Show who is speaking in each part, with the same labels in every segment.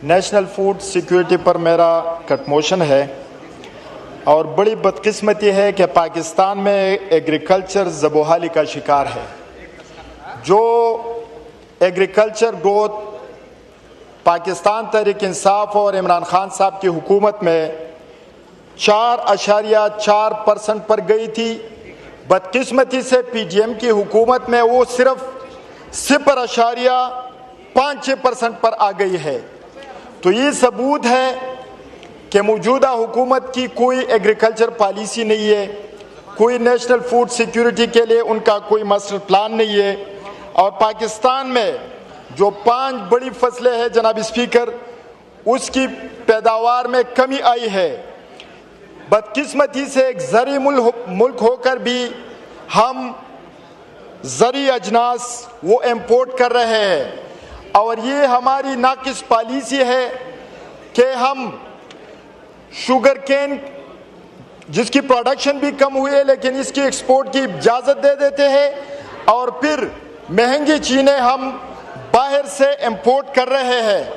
Speaker 1: National food security पर मेरा cut motion है और बड़ी बदकिस्मती है कि पाकिस्तान में एग्रीकल्चर ज़बोहाली का शिकार है। जो एग्रीकल्चर ग्रोथ पाकिस्तान तहरीक इंसाफ और इमरान खान साहब की हुकूमत में 4.4% पर गई थी, बदकिस्मती से पीडीएम की हुकूमत में वो सिर्फ 0.56% पर आ गई है। तो ये सबूत है कि मौजूदा हुकूमत की कोई एग्रीकल्चर पॉलिसी नहीं है, कोई नेशनल फूड सिक्योरिटी के लिए उनका कोई मास्टर प्लान नहीं है। और पाकिस्तान में जो 5 बड़ी फसलें हैं जनाब स्पीकर, उसकी पैदावार में कमी आई है। बदकिस्मती से एक ज़री मुल्क होकर भी हम ज़री अजनास वो इम्पोर्ट कर रहे हैं और ये हमारी नाकिस पॉलिसी है कि हम शुगर केन जिसकी प्रोडक्शन भी कम हुई है लेकिन इसकी एक्सपोर्ट की इजाज़त दे देते हैं और फिर महंगी चीज़ें हम बाहर से इंपोर्ट कर रहे हैं।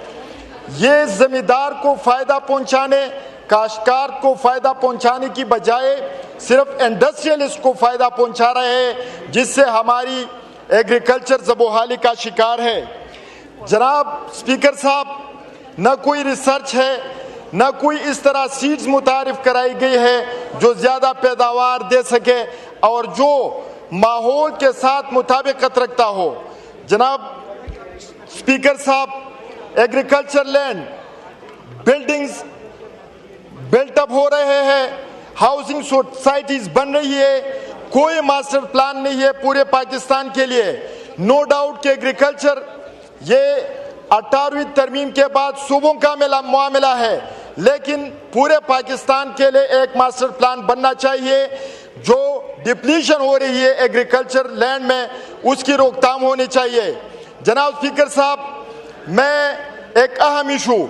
Speaker 1: ये ज़मींदार को फ़ायदा पहुंचाने, काश्तकार को फ़ायदा पहुंचाने की बजाय सिर्फ इंडस्ट्रियलिस्ट को फ़ायदा पहुंचा रहे हैं, जिससे हमारी एग्रीकल्चर ज़बोहाली का शिकार है। जनाब स्पीकर साहब, न कोई रिसर्च है, न कोई इस तरह सीड्स मुतारिफ कराई गई है जो ज़्यादा पैदावार दे सके और जो माहौल के साथ मुताबिकत रखता हो। जनाब स्पीकर साहब, एग्रीकल्चर लैंड बिल्डिंग्स बिल्टअप हो रहे हैं, हाउसिंग सोसाइटीज बन रही है, कोई मास्टर प्लान नहीं है पूरे पाकिस्तान के लिए। नो डाउट कि एग्रीकल्चर ये 18वीं तरमीम के बाद सूबों का मामला है, लेकिन पूरे पाकिस्तान के लिए एक मास्टर प्लान बनना चाहिए। जो डिप्लीशन हो रही है एग्रीकल्चर लैंड में, उसकी रोकथाम होनी चाहिए। जनाब स्पीकर साहब, मैं एक अहम इशू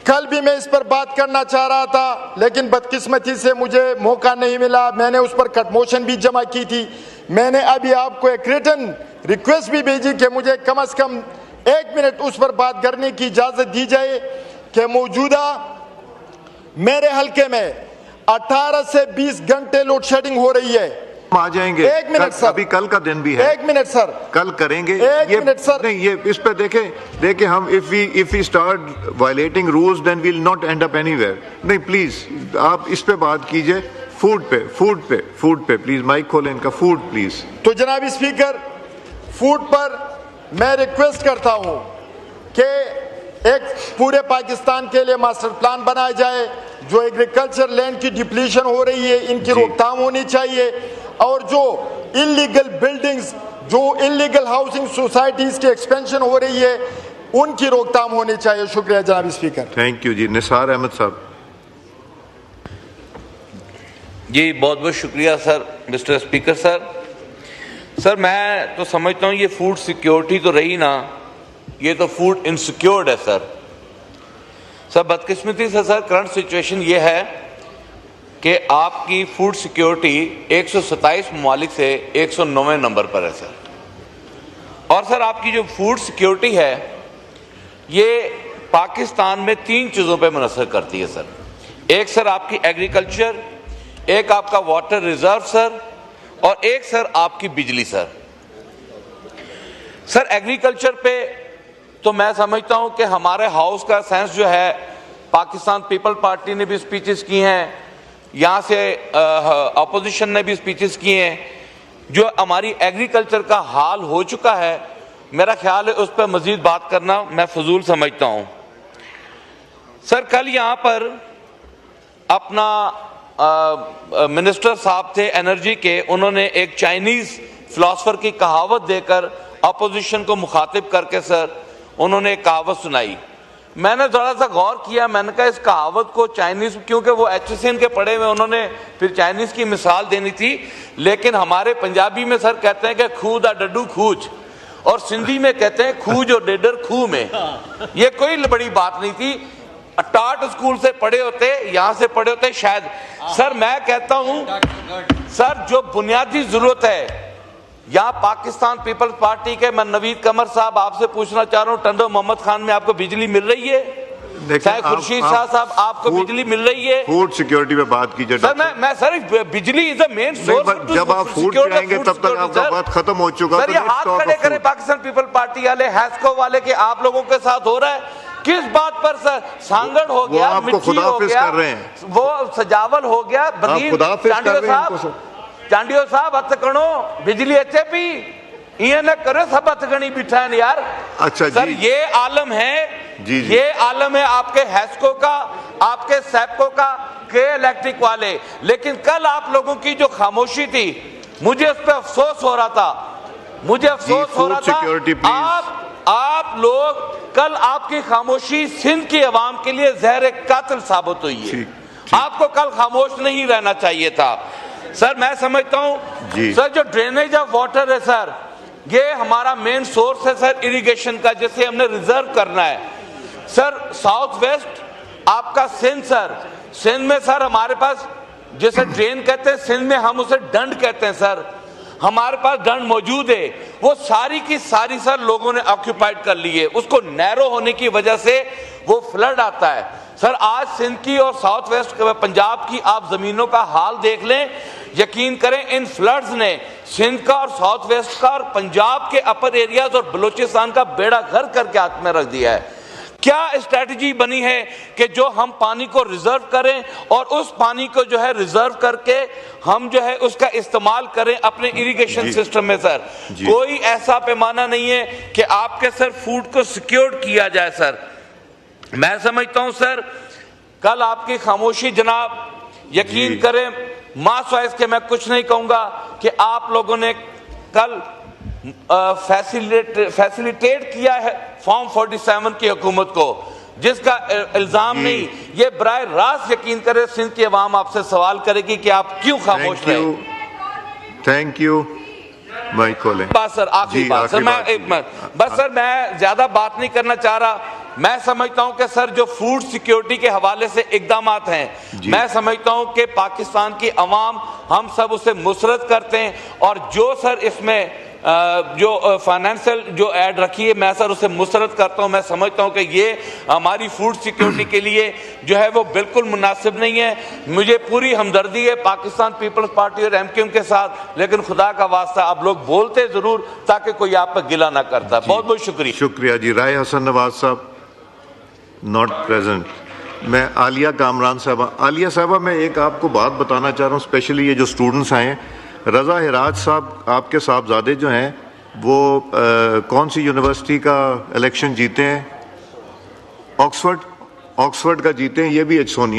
Speaker 1: कल भी मैं इस पर बात करना चाह रहा था, लेकिन बदकिस्मती से मुझे मौका नहीं मिला। मैंने उस पर कट मोशन भी जमा की थी। मैंने अभी आपको एक रिटन रिक्वेस्ट भी भेजी कि मुझे कम से कम 1 मिनट उस पर बात करने की इजाज़त दी जाए कि मौजूदा मेरे हल्के में 18 से 20 घंटे लोड शेडिंग हो रही है।
Speaker 2: आ जाएंगे
Speaker 1: 1 मिनट सर,
Speaker 2: अभी कल का दिन भी है।
Speaker 1: 1 मिनट सर,
Speaker 2: कल करेंगे।
Speaker 1: 1 मिनट सर,
Speaker 2: नहीं, ये इस पे देखें हम if we start violating rules then we will not end up anywhere. नहीं प्लीज आप इस पे बात कीजिए। फूड पे प्लीज माइक खोलें इनका। Food please.
Speaker 1: तो जनाब स्पीकर, फूड पर मैं रिक्वेस्ट करता हूं कि एक पूरे पाकिस्तान के लिए मास्टर प्लान बनाया जाए। जो एग्रीकल्चर लैंड की डिप्लीशन हो रही है, इनकी रोकथाम होनी चाहिए और जो इलीगल बिल्डिंग्स, जो इलीगल हाउसिंग सोसाइटीज की एक्सपेंशन हो रही है, उनकी रोकथाम होनी चाहिए। शुक्रिया जनाब स्पीकर।
Speaker 2: थैंक यू जी। निसार अहमद साहब।
Speaker 3: जी बहुत बहुत शुक्रिया sir, mister speaker sir. Sir मैं तो समझता हूँ ये फूड सिक्योरिटी तो रही ना, ये तो फूड इनसिक्योर्ड है सर। बदकिस्मती से सर करंट सिचुएशन ये है कि आपकी फूड सिक्योरिटी 127 ममालिक से 109वें नंबर पर है सर। और सर आपकी जो फूड सिक्योरिटी है ये पाकिस्तान में 3 चीज़ों पे मुनहसर करती है सर। एक सर आपकी एग्रीकल्चर, एक आपका वाटर रिजर्व सर, और एक सर आपकी बिजली सर। एग्रीकल्चर पे तो मैं समझता हूं कि हमारे हाउस का सेंस जो है, पाकिस्तान पीपल पार्टी ने भी स्पीचेस की हैं, यहाँ से अपोजिशन ने भी स्पीचेस की हैं। जो हमारी एग्रीकल्चर का हाल हो चुका है, मेरा ख्याल है उस पर मजीद बात करना मैं फजूल समझता हूं। सर कल यहाँ पर अपना मिनिस्टर साहब थे एनर्जी के, उन्होंने एक चाइनीज फिलोसफर की कहावत देकर अपोजिशन को मुखातिब करके सर उन्होंने एक कहावत सुनाई। मैंने थोड़ा सा गौर किया, मैंने कहा इस कहावत को चाइनीज, क्योंकि वो HSN के पढ़े हुए, उन्होंने फिर चाइनीज की मिसाल देनी थी, लेकिन हमारे पंजाबी में सर कहते हैं कि खूह दा डड्डू खूच, और सिंधी में कहते हैं खूज और डेडर खूह में। ये कोई बड़ी बात नहीं थी। टाट स्कूल से पढ़े होते, यहां से पढ़े होते शायद। सर मैं कहता हूं सर जो बुनियादी जरूरत है यहाँ पाकिस्तान पीपल्स पार्टी के, मैं नवीद कमर साहब आपसे पूछना चाह रहा हूँ, टंडो मोहम्मद खान में आपको बिजली मिल रही है?
Speaker 2: देखिए,
Speaker 3: चाहे खुर्शीद शाह साहब आपको बिजली मिल रही है।
Speaker 2: फूड सिक्योरिटी पे बात कीजिए
Speaker 3: सर मैं सर बिजली इज द मेन सोर्स।
Speaker 2: जब आप फूड पे आएंगे तब तक आपका बात खत्म हो चुका।
Speaker 3: सर ये हाथ खड़े करें पाकिस्तान पीपल पार्टी वाले, हैस्को वाले के आप लोगों के साथ हो रहा है किस बात पर सर? सांगड़ हो गया, मिर्ची हो गया, वो सजावल हो गया, चांडियो साहब हथ कणो बिजली अच्छे पी ये न करे सब हथगणी बिठा है यार।
Speaker 2: अच्छा
Speaker 3: सर
Speaker 2: जी।
Speaker 3: ये आलम है
Speaker 2: जी।
Speaker 3: ये आलम है आपके हैस्को का, आपके सैपको का, के इलेक्ट्रिक वाले। लेकिन कल आप लोगों की जो खामोशी थी मुझे उस पर अफसोस हो रहा था, मुझे अफसोस हो रहा था। आप लोग कल आपकी खामोशी सिंध की अवाम के लिए जहर कातिल साबित हुई है। आपको कल खामोश नहीं रहना चाहिए था। सर मैं समझता हूं सर जो ड्रेनेज ऑफ वाटर है सर ये हमारा मेन सोर्स है सर इरिगेशन का, जिसे हमने रिजर्व करना है। सर साउथ वेस्ट आपका सिंध, सर सिंध में सर हमारे पास जैसे ड्रेन कहते हैं, सिंध में हम उसे डंड कहते हैं सर, हमारे पास डंड मौजूद है। वो सारी की सारी सर लोगों ने ऑक्यूपाइड कर ली है, उसको नैरो होने की वजह से वो फ्लड आता है। सर आज सिंध की और साउथ वेस्ट पंजाब की आप जमीनों का हाल देख लें, यकीन करें इन फ्लड्स ने सिंध का और साउथ वेस्ट का और पंजाब के अपर एरियाज और बलूचिस्तान का बेड़ा गर्क करके हाथ में रख दिया है। क्या स्ट्रैटेजी बनी है कि जो हम पानी को रिजर्व करें और उस पानी को जो है रिजर्व करके हम जो है उसका इस्तेमाल करें अपने इरिगेशन सिस्टम में। सर कोई ऐसा पैमाना नहीं है कि आपके सर फूड को सिक्योर किया जाए। सर मैं समझता हूं सर कल आपकी खामोशी जनाब, यकीन करें मास वाइज के मैं कुछ नहीं कहूंगा कि आप लोगों ने कल फैसिलिटेट किया है फॉर्म 47 की हुकूमत को, जिसका इल्जाम नहीं, ये बराह रास्त यकीन करें सिंध की अवाम आपसे सवाल करेगी कि आप क्यों खामोश रहे।
Speaker 2: थैंक यू माइक खोलें।
Speaker 3: बस सर आखिरी बात सर, बस सर मैं ज्यादा बात नहीं करना चाह रहा। मैं समझता हूं कि सर जो फूड सिक्योरिटी के हवाले से इकदामात हैं, मैं समझता हूं कि पाकिस्तान की अवाम हम सब उसे मुसरत करते हैं और जो सर इसमें जो फाइनेंशियल जो ऐड रखी है मैं सर उसे मुसरत करता हूं। मैं समझता हूं कि ये हमारी फूड सिक्योरिटी के लिए जो है वो बिल्कुल मुनासिब नहीं है। मुझे पूरी हमदर्दी है पाकिस्तान पीपल्स पार्टी और एमक्यूएम के साथ, लेकिन खुदा का वास्ता आप लोग बोलते जरूर ताकि कोई आप पर गिला ना करता। बहुत बहुत शुक्रिया।
Speaker 2: शुक्रिया जी। राय हसन नवाज साहब नॉट प्रेजेंट। मैं आलिया कामरान साहबा, आलिया साहबा मैं एक आपको बात बताना चाह रहा हूँ, स्पेशली ये जो स्टूडेंट्स आए हैं। रज़ा हिराज साहब आपके साहबजादे जो हैं वो कौन सी यूनिवर्सिटी का इलेक्शन जीते हैं? ऑक्सफोर्ड का जीते हैं, ये भी एच सोनिया